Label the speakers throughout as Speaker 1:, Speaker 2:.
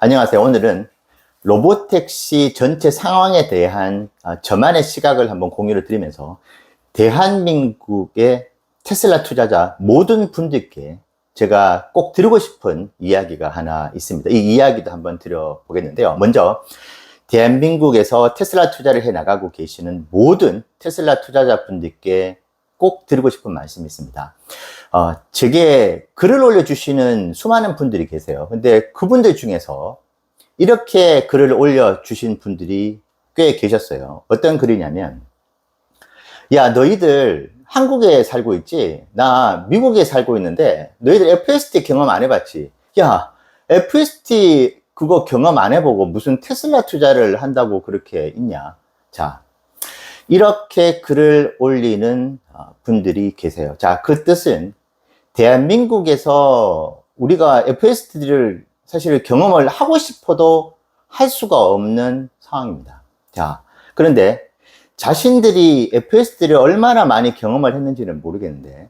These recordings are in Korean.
Speaker 1: 안녕하세요. 오늘은 로보택시 전체 상황에 대한 저만의 시각을 한번 공유를 드리면서 대한민국의 테슬라 투자자 모든 분들께 제가 꼭 드리고 싶은 이야기가 하나 있습니다. 이 이야기도 한번 드려보겠는데요. 먼저 대한민국에서 테슬라 투자를 해 나가고 계시는 모든 테슬라 투자자 분들께 꼭 드리고 싶은 말씀이 있습니다. 제게 글을 올려주시는 수많은 분들이 계세요. 근데 그분들 중에서 이렇게 글을 올려주신 분들이 꽤 계셨어요. 어떤 글이냐면, 야, 너희들 한국에 살고 있지? 나 미국에 살고 있는데 너희들 FSD 경험 안 해봤지? 야, FSD 그거 경험 안 해보고 무슨 테슬라 투자를 한다고 그렇게 있냐? 자, 이렇게 글을 올리는 분들이 계세요. 자, 그 뜻은 대한민국에서 우리가 FSD를 사실 경험을 하고 싶어도 할 수가 없는 상황입니다. 자, 그런데 자신들이 FSD를 얼마나 많이 경험을 했는지는 모르겠는데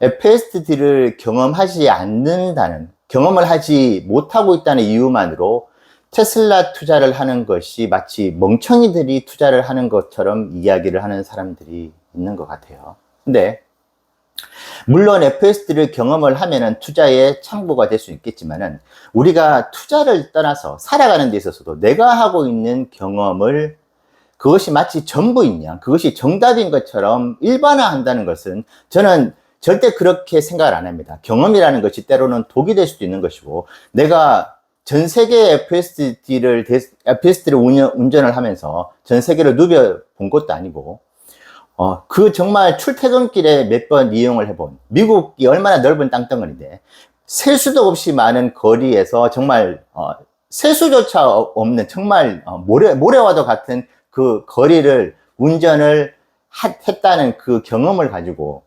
Speaker 1: FSD를 경험하지 않는다는, 경험을 하지 못하고 있다는 이유만으로 테슬라 투자를 하는 것이 마치 멍청이들이 투자를 하는 것처럼 이야기를 하는 사람들이 있는 것 같아요. 근데 물론 FSD를 경험을 하면은 투자의 참고가 될 수 있겠지만은 우리가 투자를 떠나서 살아가는 데 있어서도 내가 하고 있는 경험을 그것이 마치 전부인 양, 그것이 정답인 것처럼 일반화한다는 것은 저는 절대 그렇게 생각을 안 합니다. 경험이라는 것이 때로는 독이 될 수도 있는 것이고, 내가 전 세계 FSD를 운전을 하면서 전 세계를 누벼본 것도 아니고, 그 정말 출퇴근길에 몇 번 이용을 해본, 미국이 얼마나 넓은 땅덩어리인데, 셀 수도 없이 많은 거리에서 정말, 셀 수조차 없는 정말 모래와도 같은 그 거리를 운전을 했다는 그 경험을 가지고,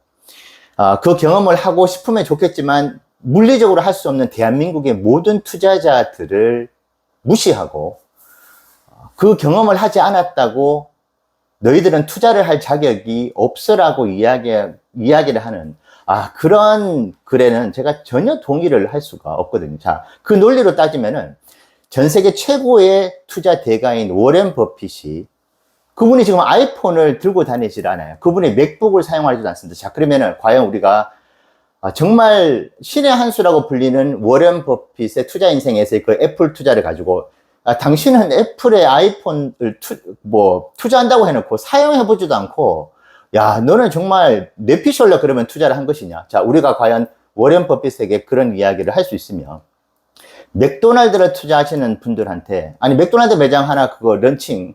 Speaker 1: 그 경험을 하고 싶으면 좋겠지만, 물리적으로 할 수 없는 대한민국의 모든 투자자들을 무시하고, 그 경험을 하지 않았다고 너희들은 투자를 할 자격이 없으라고 이야기를 하는, 그런 글에는 제가 전혀 동의를 할 수가 없거든요. 자, 그 논리로 따지면은 전 세계 최고의 투자 대가인 워렌 버핏이, 그분이 지금 아이폰을 들고 다니질 않아요. 그분이 맥북을 사용하지도 않습니다. 자, 그러면은 과연 우리가 정말 신의 한 수라고 불리는 워렌 버핏의 투자 인생에서의 그 애플 투자를 가지고, 당신은 애플의 아이폰을 투자한다고 해놓고 사용해보지도 않고, 야, 너는 정말 뇌피셜로 그러면 투자를 한 것이냐? 자, 우리가 과연 워렌 버핏에게 그런 이야기를 할 수 있으며, 맥도날드를 투자하시는 분들한테, 아니, 맥도날드 매장 하나 그거 런칭,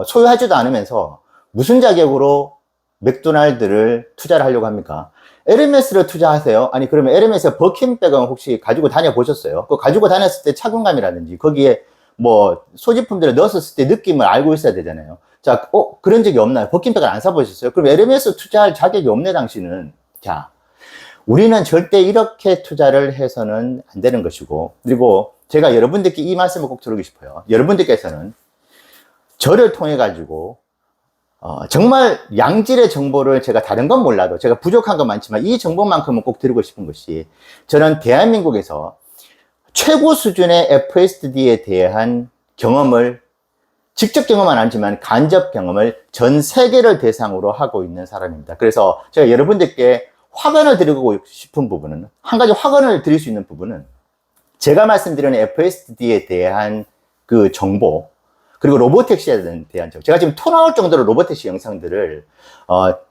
Speaker 1: 소유하지도 않으면서 무슨 자격으로 맥도날드를 투자를 하려고 합니까? 에르메스를 투자하세요? 아니, 그러면 에르메스 버킨백은 혹시 가지고 다녀 보셨어요? 그 가지고 다녔을 때 착용감이라든지 거기에 소지품들을 넣었을 때 느낌을 알고 있어야 되잖아요. 자, 그런 적이 없나요? 버킨백을 안 사보셨어요? 그럼 에르메스 투자할 자격이 없네, 당신은. 자, 우리는 절대 이렇게 투자를 해서는 안 되는 것이고, 그리고 제가 여러분들께 이 말씀을 꼭 드리고 싶어요. 여러분들께서는 저를 통해 가지고 정말 양질의 정보를, 제가 다른 건 몰라도 제가 부족한 건 많지만 이 정보만큼은 꼭 드리고 싶은 것이, 저는 대한민국에서 최고 수준의 FSD에 대한 경험을, 직접 경험은 아니지만 간접 경험을 전 세계를 대상으로 하고 있는 사람입니다. 그래서 제가 여러분들께 확언을 드리고 싶은 부분은, 한 가지 확언을 드릴 수 있는 부분은, 제가 말씀드리는 FSD에 대한 그 정보, 그리고 로보택시에 대한 점, 제가 지금 토 나올 정도로 로보택시 영상들을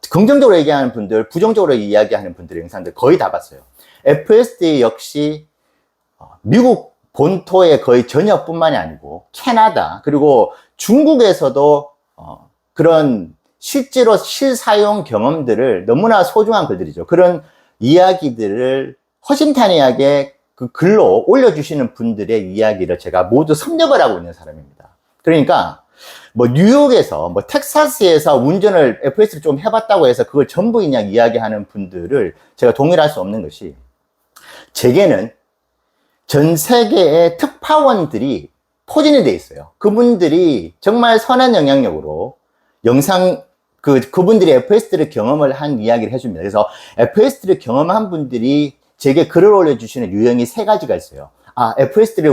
Speaker 1: 긍정적으로 얘기하는 분들, 부정적으로 이야기하는 분들의 영상들 거의 다 봤어요. FSD 역시 미국 본토의 거의 전역뿐만이 아니고 캐나다, 그리고 중국에서도 그런 실제로 실사용 경험들을, 너무나 소중한 글들이죠. 그런 이야기들을 허심탄회하게 그 글로 올려주시는 분들의 이야기를 제가 모두 섭렵을 하고 있는 사람입니다. 그러니까 뉴욕에서 텍사스에서 운전을 FS를 좀 해봤다고 해서 그걸 전부이냐 이야기하는 분들을 제가 동일할 수 없는 것이, 제게는 전 세계의 특파원들이 포진이 돼 있어요. 그분들이 정말 선한 영향력으로 그분들이 FS를 경험을 한 이야기를 해줍니다. 그래서 FS를 경험한 분들이 제게 글을 올려주시는 유형이 세 가지가 있어요. FS를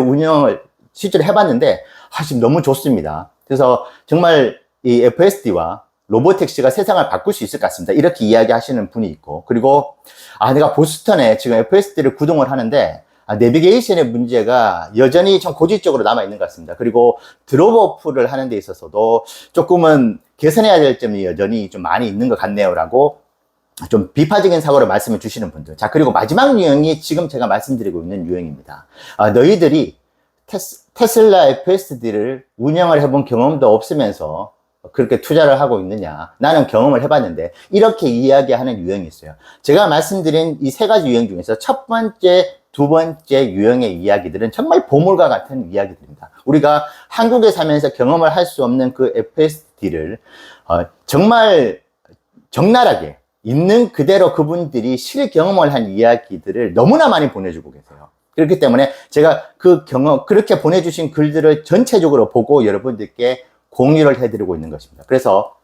Speaker 1: 실제로 해봤는데, 지금 너무 좋습니다. 그래서 정말 이 FSD와 로보택시가 세상을 바꿀 수 있을 것 같습니다. 이렇게 이야기하시는 분이 있고, 그리고 내가 보스턴에 지금 FSD를 구동을 하는데 내비게이션의 문제가 여전히 좀 고질적으로 남아있는 것 같습니다. 그리고 드롭오프를 하는 데 있어서도 조금은 개선해야 될 점이 여전히 좀 많이 있는 것 같네요 라고 좀 비판적인 사고를 말씀을 주시는 분들. 자, 그리고 마지막 유형이 지금 제가 말씀드리고 있는 유형입니다. 너희들이 테슬라 FSD를 운영을 해본 경험도 없으면서 그렇게 투자를 하고 있느냐. 나는 경험을 해봤는데 이렇게 이야기하는 유형이 있어요. 제가 말씀드린 이 세 가지 유형 중에서 첫 번째, 두 번째 유형의 이야기들은 정말 보물과 같은 이야기들입니다. 우리가 한국에 살면서 경험을 할 수 없는 그 FSD를 정말 적나라하게 있는 그대로 그분들이 실경험을 한 이야기들을 너무나 많이 보내주고 계세요. 그렇기 때문에 제가 그 경험, 그렇게 보내주신 글들을 전체적으로 보고 여러분들께 공유를 해드리고 있는 것입니다. 그래서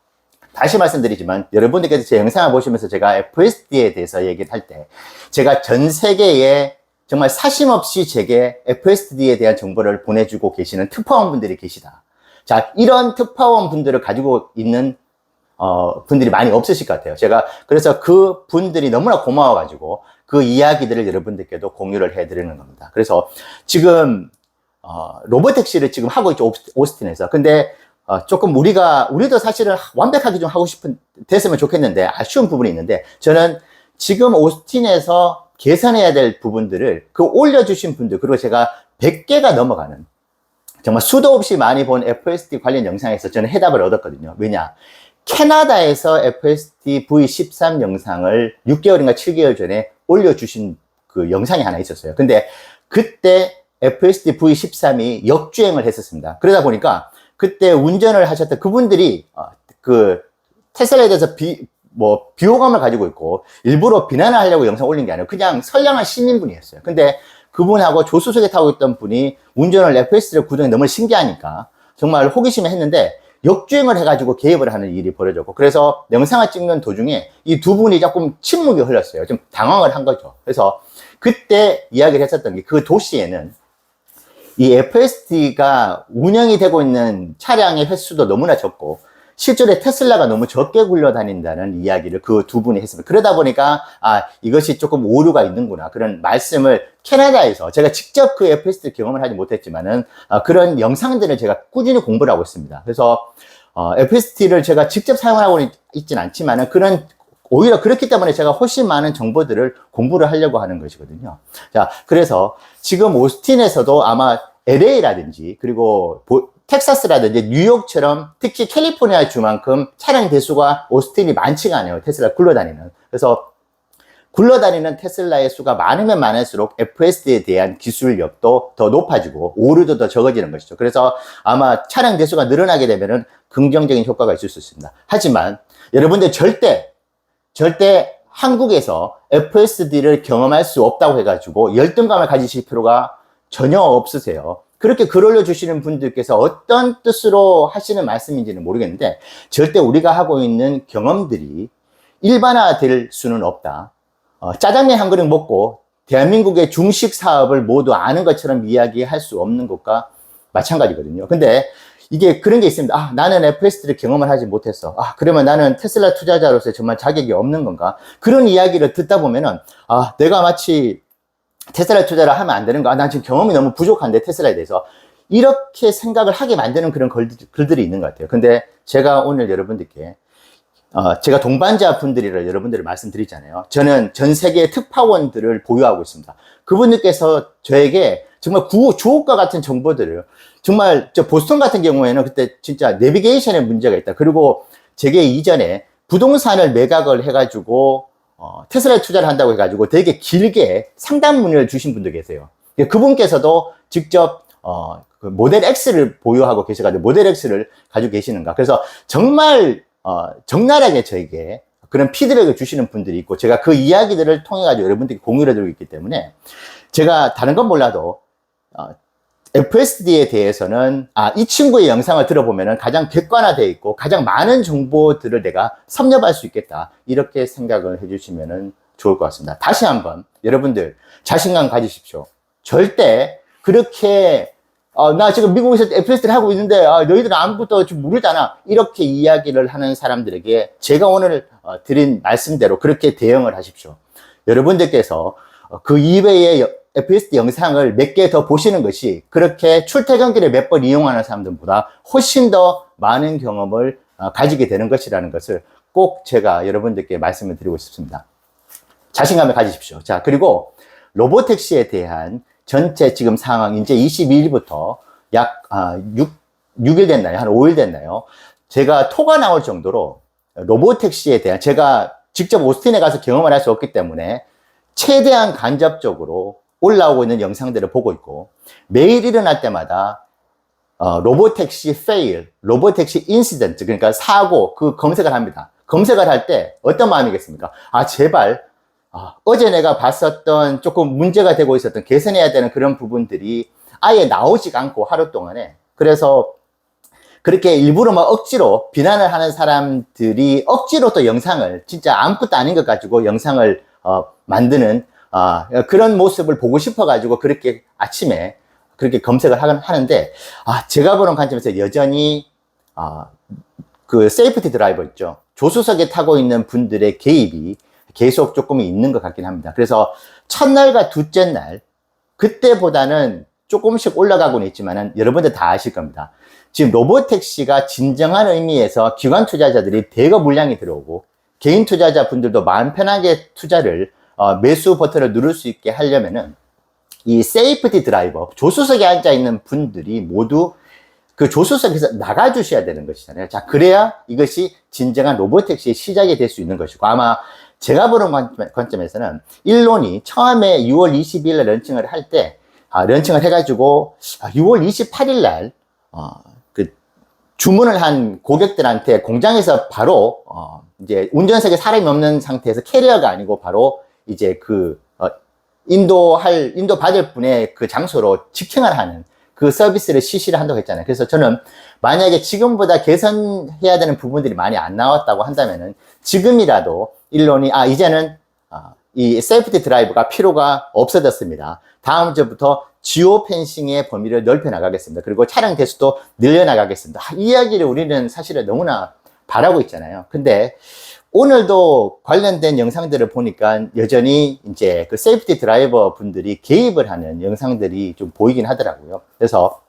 Speaker 1: 다시 말씀드리지만 여러분들께서 제 영상을 보시면서 제가 FSD에 대해서 얘기를 할 때 제가 전 세계에 정말 사심없이 제게 FSD에 대한 정보를 보내주고 계시는 특파원분들이 계시다. 자, 이런 특파원분들을 가지고 있는 분들이 많이 없으실 것 같아요. 제가 그래서 그 분들이 너무나 고마워가지고 그 이야기들을 여러분들께도 공유를 해드리는 겁니다. 그래서 지금 로보택시를 지금 하고 있죠, 오스틴에서. 근데 조금 우리도 사실은 완벽하게 좀 하고 됐으면 좋겠는데 아쉬운 부분이 있는데, 저는 지금 오스틴에서 개선해야 될 부분들을 그 올려주신 분들, 그리고 제가 100개가 넘어가는 정말 수도 없이 많이 본 FSD 관련 영상에서 저는 해답을 얻었거든요. 왜냐? 캐나다에서 FSD V13 영상을 6개월인가 7개월 전에 올려주신 그 영상이 하나 있었어요. 근데 그때 FSD V13이 역주행을 했었습니다. 그러다 보니까 그때 운전을 하셨던 그분들이 그 테슬라에 대해서 비호감을 가지고 있고 일부러 비난을 하려고 영상 올린 게 아니라 그냥 선량한 시민분이었어요. 근데 그분하고 조수석에 타고 있던 분이 운전을 FSD를 구동해 너무 신기하니까 정말 호기심에 했는데 역주행을 해가지고 개입을 하는 일이 벌어졌고, 그래서 영상을 찍는 도중에 이 두 분이 조금 침묵이 흘렀어요. 좀 당황을 한 거죠. 그래서 그때 이야기를 했었던 게 그 도시에는 이 FSD가 운영이 되고 있는 차량의 횟수도 너무나 적고 실제로 테슬라가 너무 적게 굴러다닌다는 이야기를 그 두 분이 했습니다. 그러다 보니까 이것이 조금 오류가 있는구나, 그런 말씀을 캐나다에서, 제가 직접 그 FSD 경험을 하지 못했지만은 그런 영상들을 제가 꾸준히 공부를 하고 있습니다. 그래서 FSD를 제가 직접 사용하고 있진 않지만은 오히려 그렇기 때문에 제가 훨씬 많은 정보들을 공부를 하려고 하는 것이거든요. 자, 그래서 지금 오스틴에서도 아마 LA라든지 그리고 텍사스라든지 뉴욕처럼 특히 캘리포니아 주만큼 차량 대수가 오스틴이 많지가 않아요. 테슬라 굴러다니는. 그래서 굴러다니는 테슬라의 수가 많으면 많을수록 FSD에 대한 기술력도 더 높아지고 오류도 더 적어지는 것이죠. 그래서 아마 차량 대수가 늘어나게 되면은 긍정적인 효과가 있을 수 있습니다. 하지만 여러분들 절대 한국에서 FSD를 경험할 수 없다고 해가지고 열등감을 가지실 필요가 전혀 없으세요. 그렇게 글 올려주시는 분들께서 어떤 뜻으로 하시는 말씀인지는 모르겠는데 절대 우리가 하고 있는 경험들이 일반화될 수는 없다. 짜장면 한 그릇 먹고 대한민국의 중식 사업을 모두 아는 것처럼 이야기할 수 없는 것과 마찬가지거든요. 근데 이게 그런 게 있습니다. 나는 FSD를 경험을 하지 못했어. 그러면 나는 테슬라 투자자로서 정말 자격이 없는 건가? 그런 이야기를 듣다 보면은 내가 마치 테슬라 투자를 하면 안 되는 거. 난 지금 경험이 너무 부족한데 테슬라에 대해서. 이렇게 생각을 하게 만드는 그런 글들이 있는 것 같아요. 근데 제가 오늘 여러분들께 제가 동반자 분들이라 여러분들을 말씀드리잖아요. 저는 전 세계 특파원들을 보유하고 있습니다. 그분들께서 저에게 정말 주옥과 같은 정보들을, 정말 저 보스턴 같은 경우에는 그때 진짜 내비게이션에 문제가 있다. 그리고 제게 이전에 부동산을 매각을 해가지고 테슬라에 투자를 한다고 해가지고 되게 길게 상담 문의를 주신 분도 계세요. 그분께서도 직접 그 모델 X를 보유하고 계셔가지고 모델 X를 가지고 계시는가. 그래서 정말 적나라하게 저에게 그런 피드백을 주시는 분들이 있고, 제가 그 이야기들을 통해 가지고 여러분들께 공유를 해드리고 있기 때문에 제가 다른 건 몰라도 FSD에 대해서는 이 친구의 영상을 들어보면은 가장 객관화되어 있고 가장 많은 정보들을 내가 섭렵할 수 있겠다, 이렇게 생각을 해주시면 좋을 것 같습니다. 다시 한번 여러분들 자신감 가지십시오. 절대 그렇게 나 지금 미국에서 FS를 하고 있는데, 너희들은 아무것도 좀 모르잖아. 이렇게 이야기를 하는 사람들에게 제가 오늘 드린 말씀대로 그렇게 대응을 하십시오. 여러분들께서 그 이외의 FSD 영상을 몇 개 더 보시는 것이 그렇게 출퇴근길에 몇 번 이용하는 사람들보다 훨씬 더 많은 경험을 가지게 되는 것이라는 것을 꼭 제가 여러분들께 말씀을 드리고 싶습니다. 자신감을 가지십시오. 자, 그리고 로보택시에 대한 전체 지금 상황, 이제 22일부터 약 6일 됐나요? 한 5일 됐나요? 제가 토가 나올 정도로 로보택시에 대한, 제가 직접 오스틴에 가서 경험을 할 수 없기 때문에 최대한 간접적으로 올라오고 있는 영상들을 보고 있고, 매일 일어날 때마다 로보택시 페일, 로보택시 인시던트, 그러니까 사고, 그 검색을 합니다. 검색을 할 때 어떤 마음이겠습니까? 제발 어제 내가 봤었던 조금 문제가 되고 있었던 개선해야 되는 그런 부분들이 아예 나오지가 않고 하루 동안에, 그래서 그렇게 일부러 막 억지로 비난을 하는 사람들이 억지로 또 영상을, 진짜 아무것도 아닌 것 가지고 영상을 만드는 그런 모습을 보고 싶어 가지고 그렇게 아침에 그렇게 검색을 하는데, 제가 보는 관점에서 여전히 그 세이프티 드라이버 있죠, 조수석에 타고 있는 분들의 개입이 계속 조금 있는 것 같긴 합니다. 그래서 첫날과 둘째 날, 그때보다는 조금씩 올라가고는 있지만은 여러분들 다 아실 겁니다. 지금 로보택시가 진정한 의미에서 기관 투자자들이 대거 물량이 들어오고, 개인 투자자 분들도 마음 편하게 투자를 매수 버튼을 누를 수 있게 하려면은 이 세이프티 드라이버, 조수석에 앉아 있는 분들이 모두 그 조수석에서 나가 주셔야 되는 것이잖아요. 자, 그래야 이것이 진정한 로보택시의 시작이 될 수 있는 것이고, 아마 제가 보는 관점에서는 일론이 처음에 6월 20일 날 런칭을 할 때, 런칭을 해가지고 6월 28일 날 그 주문을 한 고객들한테 공장에서 바로 이제 운전석에 사람이 없는 상태에서, 캐리어가 아니고 바로 이제 그 인도 받을 분의 그 장소로 직행을 하는 그 서비스를 실시를 한다고 했잖아요. 그래서 저는 만약에 지금보다 개선해야 되는 부분들이 많이 안 나왔다고 한다면은 지금이라도 일론이 이제는 이 세이프티 드라이브가 필요가 없어졌습니다. 다음 주부터 지오 펜싱의 범위를 넓혀 나가겠습니다. 그리고 차량 대수도 늘려 나가겠습니다. 이 이야기를 우리는 사실은 너무나 바라고 있잖아요. 근데 오늘도 관련된 영상들을 보니까 여전히 이제 그 세이프티 드라이버 분들이 개입을 하는 영상들이 좀 보이긴 하더라고요. 그래서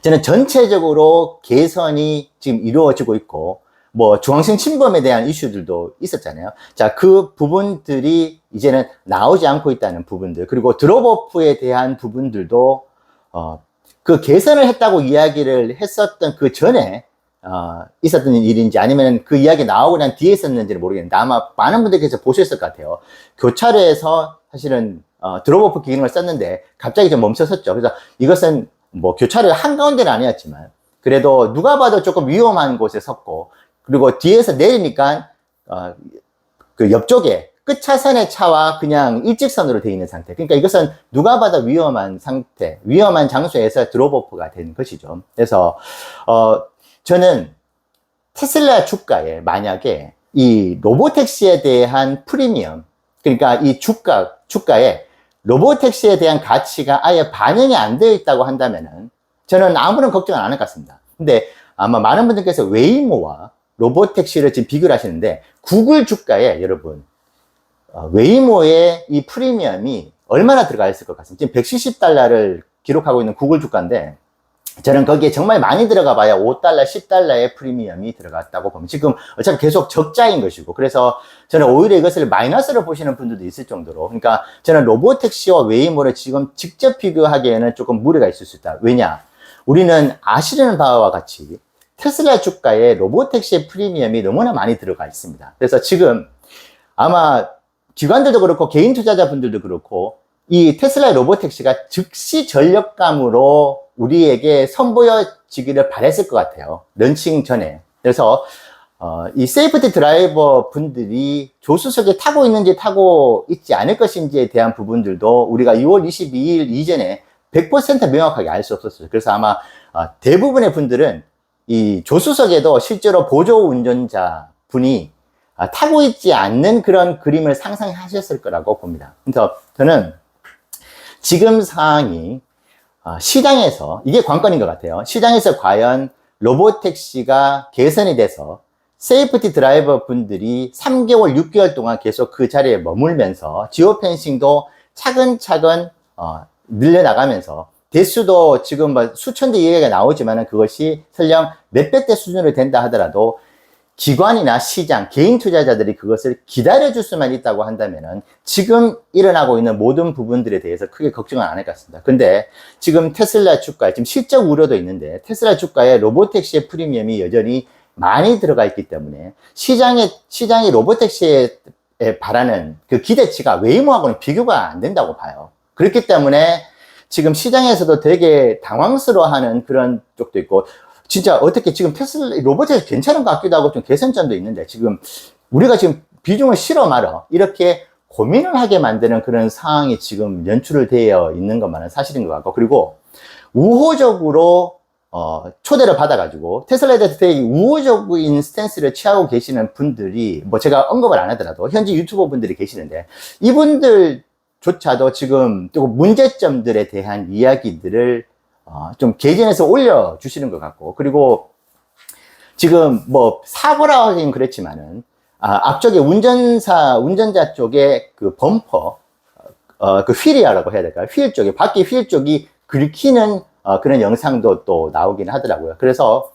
Speaker 1: 저는 전체적으로 개선이 지금 이루어지고 있고, 뭐 중앙선 침범에 대한 이슈들도 있었잖아요. 자, 그 부분들이 이제는 나오지 않고 있다는 부분들, 그리고 드롭오프에 대한 부분들도 그 개선을 했다고 이야기를 했었던 그 전에 있었던 일인지, 아니면 그 이야기 나오고 난 뒤에 있었는지는 모르겠는데, 아마 많은 분들께서 보셨을 것 같아요. 교차로에서 사실은 드롭오프 기능을 썼는데 갑자기 좀 멈춰섰죠. 그래서 이것은 뭐 교차로 한가운데는 아니었지만 그래도 누가 봐도 조금 위험한 곳에 섰고, 그리고 뒤에서 내리니까 그 옆쪽에 끝 차선의 차와 그냥 일직선으로 되어 있는 상태. 그러니까 이것은 누가 봐도 위험한 상태, 위험한 장소에서 드롭오프가 된 것이죠. 그래서 저는 테슬라 주가에 만약에 이 로보택시에 대한 프리미엄, 그러니까 이 주가에 로보택시에 대한 가치가 아예 반영이 안 되어 있다고 한다면은 저는 아무런 걱정은 안 할 것 같습니다. 근데 아마 많은 분들께서 웨이모와 로보택시를 지금 비교를 하시는데, 구글 주가에 여러분 웨이모의 이 프리미엄이 얼마나 들어가 있을 것 같습니다. 지금 $170를 기록하고 있는 구글 주가인데, 저는 거기에 정말 많이 들어가 봐야 $5, $10의 프리미엄이 들어갔다고 보면, 지금 어차피 계속 적자인 것이고, 그래서 저는 오히려 이것을 마이너스로 보시는 분들도 있을 정도로, 그러니까 저는 로보택시와 웨이모를 지금 직접 비교하기에는 조금 무리가 있을 수 있다. 왜냐? 우리는 아시는 바와 같이 테슬라 주가에 로보택시의 프리미엄이 너무나 많이 들어가 있습니다. 그래서 지금 아마 기관들도 그렇고 개인 투자자분들도 그렇고 이 테슬라 로보택시가 즉시 전력감으로 우리에게 선보여지기를 바랬을 것 같아요. 런칭 전에. 그래서 이 세이프티 드라이버 분들이 조수석에 타고 있는지 타고 있지 않을 것인지에 대한 부분들도 우리가 6월 22일 이전에 100% 명확하게 알 수 없었어요. 그래서 아마 대부분의 분들은 이 조수석에도 실제로 보조 운전자 분이 타고 있지 않는 그런 그림을 상상하셨을 거라고 봅니다. 그래서 저는 지금 상황이 시장에서, 이게 관건인 것 같아요. 시장에서 과연 로보택시가 개선이 돼서 세이프티 드라이버 분들이 3개월, 6개월 동안 계속 그 자리에 머물면서 지오펜싱도 차근차근 늘려나가면서 대수도 지금 뭐 수천 대 얘기가 나오지만 그것이 설령 몇백 대 수준으로 된다 하더라도 기관이나 시장, 개인 투자자들이 그것을 기다려줄 수만 있다고 한다면은 지금 일어나고 있는 모든 부분들에 대해서 크게 걱정은 안 할 것 같습니다. 근데 지금 테슬라 주가에 지금 실적 우려도 있는데 테슬라 주가에 로보택시의 프리미엄이 여전히 많이 들어가 있기 때문에 시장이 로보택시에 바라는 그 기대치가 웨이모하고는 비교가 안 된다고 봐요. 그렇기 때문에 지금 시장에서도 되게 당황스러워하는 그런 쪽도 있고 진짜 어떻게 지금 테슬라 로봇에서 괜찮은 것 같기도 하고 좀 개선점도 있는데 지금 우리가 지금 비중을 실어 말어 이렇게 고민을 하게 만드는 그런 상황이 지금 연출을 되어 있는 것만은 사실인 것 같고 그리고 우호적으로 초대를 받아가지고 테슬라에 대해서 되게 우호적인 스탠스를 취하고 계시는 분들이 뭐 제가 언급을 안 하더라도 현지 유튜버 분들이 계시는데 이분들조차도 지금 또 문제점들에 대한 이야기들을 좀 개진해서 올려주시는 것 같고, 그리고 지금 뭐 사고라 하긴 그렇지만은, 앞쪽에 운전자 쪽에 그 범퍼, 그 휠이라고 해야 될까요? 휠 쪽에, 바퀴 휠 쪽이 긁히는 그런 영상도 또 나오긴 하더라고요. 그래서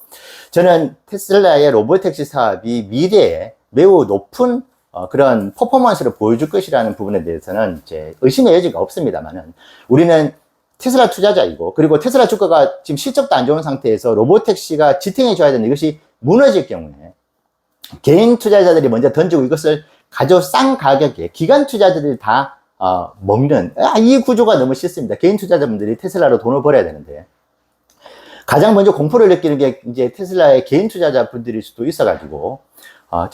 Speaker 1: 저는 테슬라의 로보택시 사업이 미래에 매우 높은 그런 퍼포먼스를 보여줄 것이라는 부분에 대해서는 이제 의심의 여지가 없습니다만은 우리는 테슬라 투자자이고 그리고 테슬라 주가가 지금 실적도 안 좋은 상태에서 로보택시가 지탱해 줘야 되는 이것이 무너질 경우에 개인 투자자들이 먼저 던지고 이것을 싼 가격에 기관 투자자들이 다 먹는 이 구조가 너무 싫습니다. 개인 투자자분들이 테슬라로 돈을 벌어야 되는데 가장 먼저 공포를 느끼는 게 이제 테슬라의 개인 투자자분들일 수도 있어가지고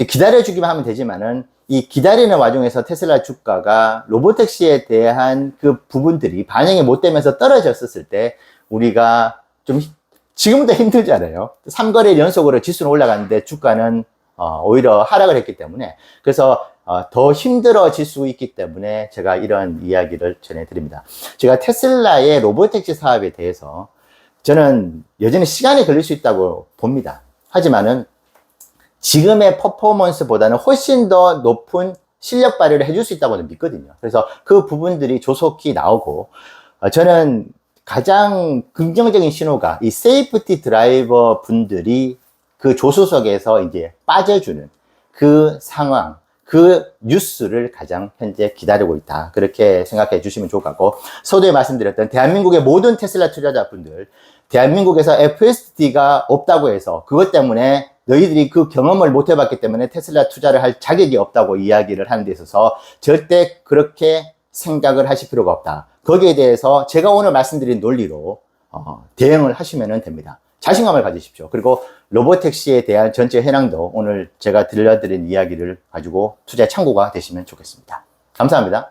Speaker 1: 기다려주기만 하면 되지만은 이 기다리는 와중에서 테슬라 주가가 로보택시에 대한 그 부분들이 반영이 못 되면서 떨어졌을 때 우리가 좀 지금도 힘들잖아요. 3거래일 연속으로 지수는 올라갔는데 주가는 오히려 하락을 했기 때문에 그래서 더 힘들어질 수 있기 때문에 제가 이런 이야기를 전해드립니다. 제가 테슬라의 로보택시 사업에 대해서 저는 여전히 시간이 걸릴 수 있다고 봅니다. 하지만은 지금의 퍼포먼스보다는 훨씬 더 높은 실력 발휘를 해줄 수 있다고 믿거든요. 그래서 그 부분들이 조속히 나오고 저는 가장 긍정적인 신호가 이 세이프티 드라이버 분들이 그 조수석에서 이제 빠져주는 그 상황, 그 뉴스를 가장 현재 기다리고 있다. 그렇게 생각해 주시면 좋을 것 같고 서두에 말씀드렸던 대한민국의 모든 테슬라 투자자분들 대한민국에서 FSD가 없다고 해서 그것 때문에 너희들이 그 경험을 못 해봤기 때문에 테슬라 투자를 할 자격이 없다고 이야기를 하는 데 있어서 절대 그렇게 생각을 하실 필요가 없다. 거기에 대해서 제가 오늘 말씀드린 논리로 대응을 하시면 됩니다. 자신감을 가지십시오. 그리고 로보택시에 대한 전체 현황도 오늘 제가 들려드린 이야기를 가지고 투자의 참고가 되시면 좋겠습니다. 감사합니다.